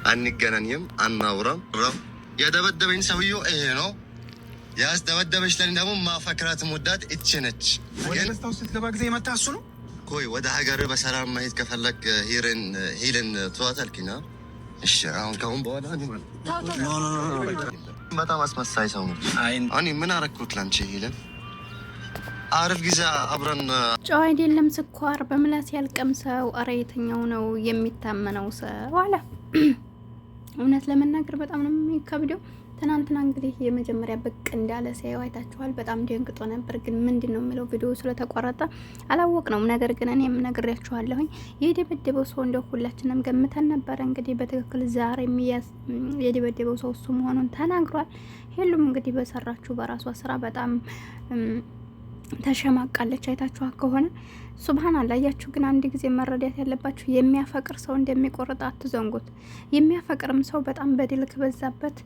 አንገናኝም፣ አናውራም። የደበደበኝ ሰውዬው ይሄ ነው። ያስደበደበች ለኔ ደግሞ ማፈክራት ሙዳት እቺ ነች። ወደ ደስታው ስትገባ ጊዜ የመጣ እሱ ነው። ቆይ ወደ ሀገር በሰላም መሄድ ከፈለክ ሄለን ትዋታልኪና። እሺ አሁን ካሁን በኋላ በጣም አስመሳይ ሰው ነች። እኔ ምን አረኩት ላንቺ ሄለን? አሪፍ ጊዜ አብረን ጨው አይደለም ስኳር በምላስ ያልቀምሰው። አረ የትኛው ነው የሚታመነው ሰው አለ። እውነት ለመናገር በጣም ነው የሚከብደው። ትናንትና እንግዲህ የመጀመሪያ ብቅ እንዳለ ሲያዩ አይታችኋል። በጣም ደንግጦ ነበር። ግን ምንድን ነው የሚለው ቪዲዮ ስለተቋረጠ አላወቅነውም። ነገር ግን እኔም ነግሬያችኋለሁኝ የደበደበው ሰው እንደው ሁላችንም ገምተን ነበረ። እንግዲህ በትክክል ዛሬ የደበደበው ሰው እሱ መሆኑን ተናግሯል። ሄሉም እንግዲህ በሰራችሁ በራሷ ስራ በጣም ተሸማቃለች። አይታችኋ ከሆነ ሱብሃንአላህ። አያችሁ ግን አንድ ጊዜ መረዳት ያለባችሁ የሚያፈቅር ሰው እንደሚቆርጥ አትዘንጉት። የሚያፈቅርም ሰው በጣም በደል ከበዛበት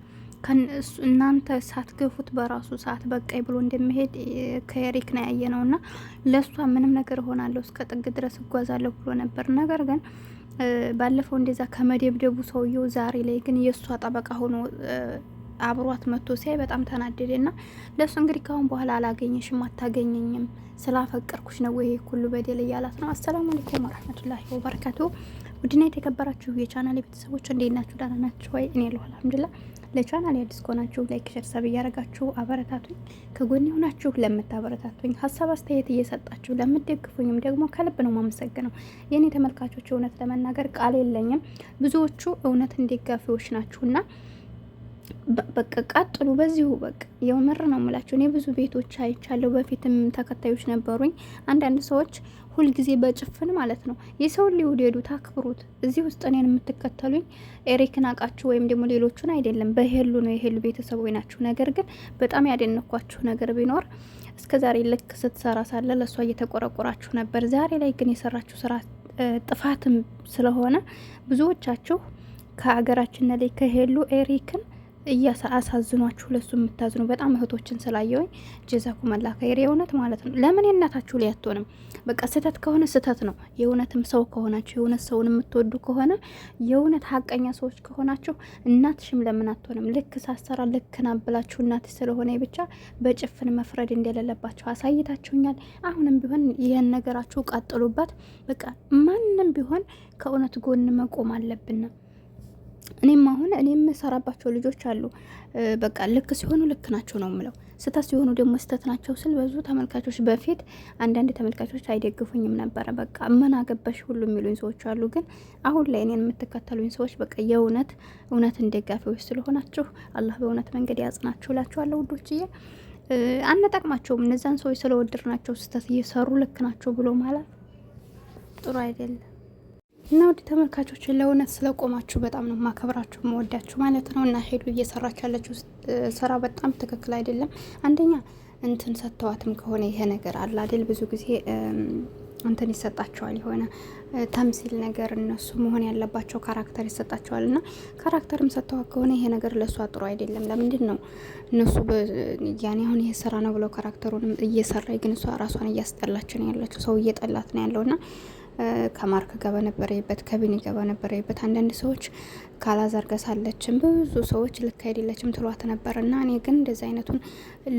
እናንተ ሳትገፉት በራሱ ሰዓት በቃይ ብሎ እንደሚሄድ ከኤሪክ ነው ያየነውና ለሷ ምንም ነገር ሆናለሁ እስከ ጥግ ድረስ እጓዛለሁ ብሎ ነበር። ነገር ግን ባለፈው እንደዛ ከመደብደቡ ሰውየው ዛሬ ላይ ግን የሷ ጠበቃ ሆኖ አብሯት መጥቶ ሲያይ በጣም ተናደደና ለሱ እንግዲህ ካሁን በኋላ አላገኘሽም፣ አታገኘኝም፣ ስላፈቀርኩሽ ነው ወይ ሁሉ በደል እያላት ነው። አሰላሙ አለይኩም ወራህመቱላሂ ወበረካቱ። ውድና የተከበራችሁ የቻናሌ ቤተሰቦች እንዴት ናችሁ? ደህና ናችሁ ወይ? እኔ አለሁ አልሐምዱሊላህ። ለቻናሌ አዲስ ከሆናችሁ ላይክ፣ ሼር፣ ሰብ እያደረጋችሁ አበረታቱኝ። ከጎኔ ሆናችሁ ለምታበረታቱኝ፣ ሀሳብ አስተያየት እየሰጣችሁ ለምትደግፉኝም ደግሞ ከልብ ነው ማመሰግነው። የኔ ተመልካቾች እውነት ለመናገር ቃል የለኝም። ብዙዎቹ እውነት ደጋፊዎች ናችሁና በቃ ቀጥሉ በዚሁ። በቃ የምር ነው የምላችሁ። እኔ ብዙ ቤቶች አይቻለሁ። በፊትም ተከታዮች ነበሩኝ። አንዳንድ ሰዎች ሁልጊዜ በጭፍን ማለት ነው የሰውን ሊውደዱት አክብሩት። እዚህ ውስጥ እኔን የምትከተሉኝ ኤሪክን አውቃችሁ ወይም ደግሞ ሌሎቹን አይደለም፣ በሄሉ ነው የሄሉ ቤተሰቦች ናችሁ። ነገር ግን በጣም ያደነኳችሁ ነገር ቢኖር እስከዛሬ ልክ ስትሰራ ሳለ ለእሷ እየተቆረቆራችሁ ነበር። ዛሬ ላይ ግን የሰራችሁ ስራ ጥፋትም ስለሆነ ብዙዎቻችሁ ከሀገራችን ላይ ከሄሉ ኤሪክን አሳዝኗችሁ ለሱ የምታዝኑ በጣም እህቶችን ስላየውኝ ጀዛኩም አላህ ኸይር። የእውነት ማለት ነው ለምን የእናታችሁ ላይ አትሆንም? በቃ ስህተት ከሆነ ስህተት ነው። የእውነትም ሰው ከሆናችሁ የእውነት ሰውን የምትወዱ ከሆነ የእውነት ሀቀኛ ሰዎች ከሆናችሁ እናትሽም ለምን አትሆንም? ልክ ሳሰራ ልክ ናብላችሁ እናትሽ ስለሆነ ብቻ በጭፍን መፍረድ እንደሌለባችሁ አሳይታችሁኛል። አሁንም ቢሆን ይህን ነገራችሁ ቀጥሉበት። በቃ ማንም ቢሆን ከእውነት ጎን መቆም አለብን። እኔም አሁን የምሰራባቸው ልጆች አሉ። በቃ ልክ ሲሆኑ ልክ ናቸው ነው የምለው። ስህተት ሲሆኑ ደግሞ ስህተት ናቸው ስል ብዙ ተመልካቾች በፊት አንዳንድ ተመልካቾች አይደግፉኝም ነበረ። በቃ ምን አገባሽ ሁሉ የሚሉኝ ሰዎች አሉ። ግን አሁን ላይ እኔን የምትከተሉኝ ሰዎች በቃ እውነትን ደጋፊዎች ስለሆናችሁ አላህ በእውነት መንገድ ያጽናችሁ እላችኋለሁ ውዶችዬ። አንጠቅማቸውም። እነዛን ሰዎች ስለወደድናቸው ስህተት እየሰሩ ልክ ናቸው ብሎ ማለት ጥሩ አይደለም። እና ወደ ተመልካቾች ለእውነት ስለቆማችሁ በጣም ነው ማከብራችሁ መወዳችሁ ማለት ነው። እና ሄሉ እየሰራች ያለችው ስራ በጣም ትክክል አይደለም። አንደኛ እንትን ሰጥተዋትም ከሆነ ይሄ ነገር አለ አይደል፣ ብዙ ጊዜ እንትን ይሰጣቸዋል፣ የሆነ ተምሲል ነገር እነሱ መሆን ያለባቸው ካራክተር ይሰጣቸዋል። እና ካራክተርም ሰጥተዋት ከሆነ ይሄ ነገር ለእሷ ጥሩ አይደለም። ለምንድን ነው እነሱ ያኔ አሁን ይሄ ስራ ነው ብለው ካራክተሩንም እየሰራይ ግን እሷ ራሷን እያስጠላች ነው ያለችው። ሰው እየጠላት ነው ያለውና ከማርክ ጋር በነበረበት ከቢኒ ጋር በነበረበት አንዳንድ ሰዎች ካላዛር ገሳለችም ብዙ ሰዎች ልክ አይደለችም ትሏት ነበር። እና እኔ ግን እንደዚህ አይነቱን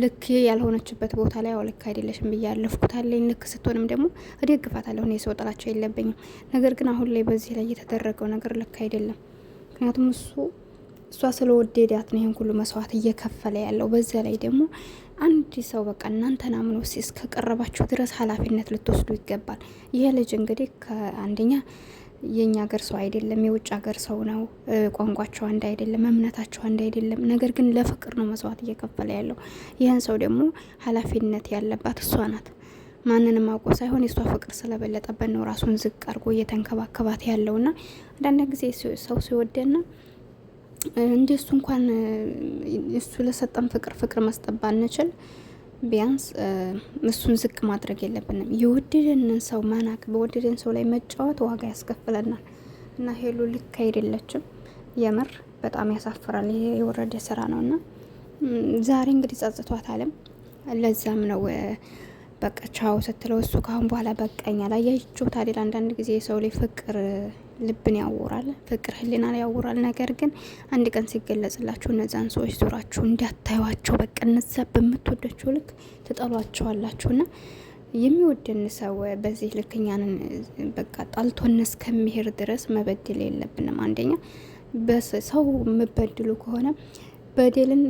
ልክ ያልሆነችበት ቦታ ላይ ልክ አይደለችም ብዬ አለፍኩታለኝ። ልክ ስትሆንም ደግሞ እደግፋታለሁ። እኔ ሰው ጥላቸው የለብኝም። ነገር ግን አሁን ላይ በዚህ ላይ የተደረገው ነገር ልክ አይደለም። ምክንያቱም እሷ ስለወደዳት ነው ይሄን ሁሉ መስዋዕት እየከፈለ ያለው። በዛ ላይ ደግሞ አንድ ሰው በቃ እናንተን አምኖ እስከቀረባችሁ ድረስ ኃላፊነት ልትወስዱ ይገባል። ይሄ ልጅ እንግዲህ ከአንደኛ የኛ ሀገር ሰው አይደለም፣ የውጭ ሀገር ሰው ነው። ቋንቋቸው አንድ አይደለም፣ እምነታቸው አንድ አይደለም። ነገር ግን ለፍቅር ነው መስዋዕት እየከፈለ ያለው። ይህን ሰው ደግሞ ኃላፊነት ያለባት እሷ ናት። ማንንም አውቆ ሳይሆን የእሷ ፍቅር ስለበለጠበት ነው ራሱን ዝቅ አድርጎ እየተንከባከባት ያለውና አንዳንድ ጊዜ ሰው ሲወደና እንደሱ እንኳን እሱ ለሰጠን ፍቅር መስጠት ባንችል ቢያንስ እሱን ዝቅ ማድረግ የለብንም። የወደደንን ሰው ማናቅ፣ በወደደን ሰው ላይ መጫወት ዋጋ ያስከፍለናል። እና ሄሉ ልክ አይደለችም። የምር በጣም ያሳፍራል። ይሄ የወረደ ስራ ነውና ዛሬ እንግዲህ ጸጽቷት አለም። ለዛም ነው በቃ ቻው ስትለው እሱ ካሁን በኋላ በቃኝ አላያችሁ። ታዲያ አንዳንድ ጊዜ የሰው ላይ ፍቅር ልብን ያወራል፣ ፍቅር ህሊናን ያወራል። ነገር ግን አንድ ቀን ሲገለጽላችሁ እነዛን ሰዎች ዞራችሁ እንዳታዩዋቸው። በቃ እነዛ በምትወዳቸው ልክ ትጠሏቸዋላችሁና የሚወደን ሰው በዚህ ልክ እኛን በቃ ጣልቶን እስከሚሄድ ድረስ መበደል የለብንም። አንደኛ በሰው የምበድሉ ከሆነ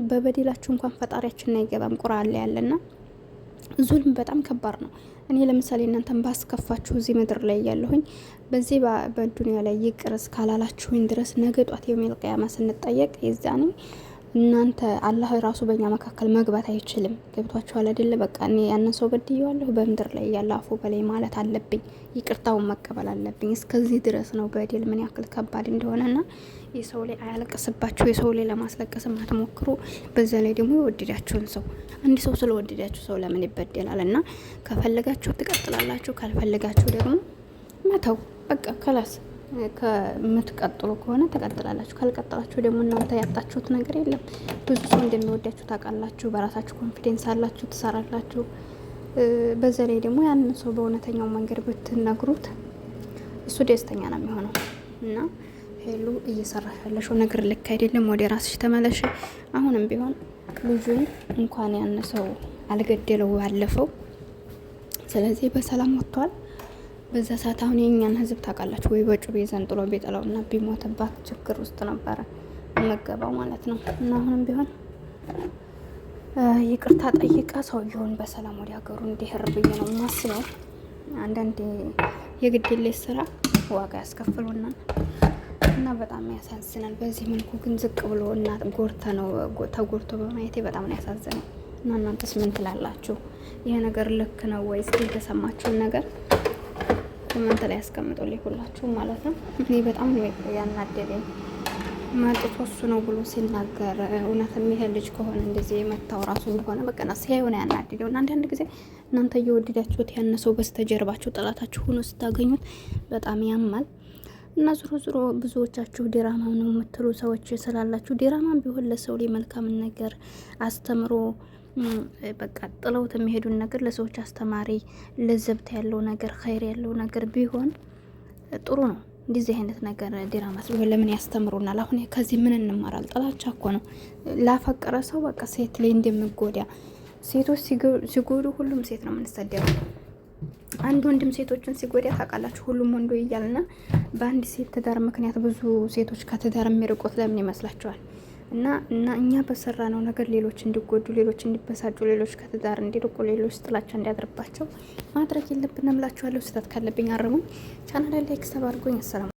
በበደላችሁ እንኳን ፈጣሪያችን አይገባም። ቁርአን ላይ ያለና ዙልም በጣም ከባድ ነው። እኔ ለምሳሌ እናንተን ባስከፋችሁ እዚህ ምድር ላይ ያለሁኝ በዚህ በዱንያ ላይ ይቅር እስካላላችሁኝ ድረስ ነገ ጧት የሚል ቂያማ ስንጠየቅ የዛኔ እናንተ አላህ ራሱ በእኛ መካከል መግባት አይችልም። ገብቷችኋል አይደለ? በቃ እኔ ያንን ሰው በድዬዋለሁ፣ በምድር ላይ ያለ አፉ በላይ ማለት አለብኝ፣ ይቅርታውን መቀበል አለብኝ። እስከዚህ ድረስ ነው በደል ምን ያክል ከባድ እንደሆነና የሰው ላይ አያለቅስባችሁ፣ የሰው ላይ ለማስለቀስ አትሞክሩ። በዛ ላይ ደግሞ የወደዳችሁን ሰው አንድ ሰው ስለወደዳችሁ ሰው ለምን ይበደላል? እና ከፈለጋችሁ ትቀጥላላችሁ፣ ካልፈለጋችሁ ደግሞ መተው በቃ ከላስ ከምትቀጥሉ ከሆነ ተቀጥላላችሁ። ካልቀጥላችሁ ደግሞ እናንተ ያጣችሁት ነገር የለም። ብዙ ሰው እንደሚወዳችሁ ታውቃላችሁ። በራሳችሁ ኮንፊደንስ አላችሁ፣ ትሰራላችሁ። በዛ ላይ ደግሞ ያንን ሰው በእውነተኛው መንገድ ብትነግሩት እሱ ደስተኛ ነው የሚሆነው። እና ሄሉ እየሰራሽ ያለሽው ነገር ልክ አይደለም። ወደ ራስሽ ተመለሽ። አሁንም ቢሆን ልጁን እንኳን ያን ሰው አልገደለው ባለፈው፣ ስለዚህ በሰላም ወጥቷል። በዛ ሰዓት አሁን የኛን ህዝብ ታውቃላችሁ ወይ በጩቤ ዘንጥሎ ቢጠላውና ቢሞትባት ችግር ውስጥ ነበረ መገባው ማለት ነው። እና አሁንም ቢሆን ይቅርታ ጠይቃ ሰውየውን በሰላም ወደ ሀገሩ እንዲሄድ ብዬ ነው ማስበው። አንዳንድ የግድሌት ስራ ዋጋ ያስከፍሉናል እና በጣም ያሳዝናል። በዚህ መልኩ ግን ዝቅ ብሎ እና ተጎድቶ በማየቴ በጣም ነው ያሳዝነው። እና እናንተስ ምን ትላላችሁ? ይሄ ነገር ልክ ነው ወይስ የተሰማችሁን ነገር ኮሜንት ላይ ያስቀምጡልኝ ሁላችሁ ማለት ነው። እኔ በጣም ነው ያናደደኝ መጥቶ እሱ ነው ብሎ ሲናገር፣ እውነትም ይሄ ልጅ ከሆነ እንደዚህ የመታው ራሱ እንደሆነ በቃ ሲያዩ ነው ያናደደው። እና አንዳንድ ጊዜ እናንተ እየወደዳችሁት ያነሰው በስተጀርባችሁ ጠላታችሁ ሆኖ ስታገኙት በጣም ያማል። እና ዞሮ ብዙዎቻችሁ ድራማ ነው የምትሉ ሰዎች ስላላችሁ ድራማም ቢሆን ለሰው ላይ መልካምን ነገር አስተምሮ በቃ ጥለውት የሚሄዱን ነገር ለሰዎች አስተማሪ ለዘብት ያለው ነገር ኸይር ያለው ነገር ቢሆን ጥሩ ነው። እንደዚህ አይነት ነገር ድራማስ ቢሆን ለምን ያስተምሩናል? አሁን ከዚህ ምን እንማራል? ጥላቻ እኮ ነው። ላፈቀረ ሰው በቃ ሴት ላይ እንደምጎዳ ሴቶች ሲጎዱ ሁሉም ሴት ነው የምንሰደው። አንድ ወንድም ሴቶችን ሲጎዳ ታውቃላችሁ፣ ሁሉም ወንዶ እያልና በአንድ ሴት ትዳር ምክንያት ብዙ ሴቶች ከትዳር የሚርቁት ለምን ይመስላችኋል? እና እኛ በሰራ ነው ነገር ሌሎች እንዲጎዱ፣ ሌሎች እንዲበሳጩ፣ ሌሎች ከትዳር እንዲርቁ፣ ሌሎች ጥላቻ እንዲያድርባቸው ማድረግ የለብንም እላችኋለሁ። ስህተት ካለብኝ አርሙኝ። ቻናል ላይ ላይክ ሰብ አድርጉኝ። አሰላሙ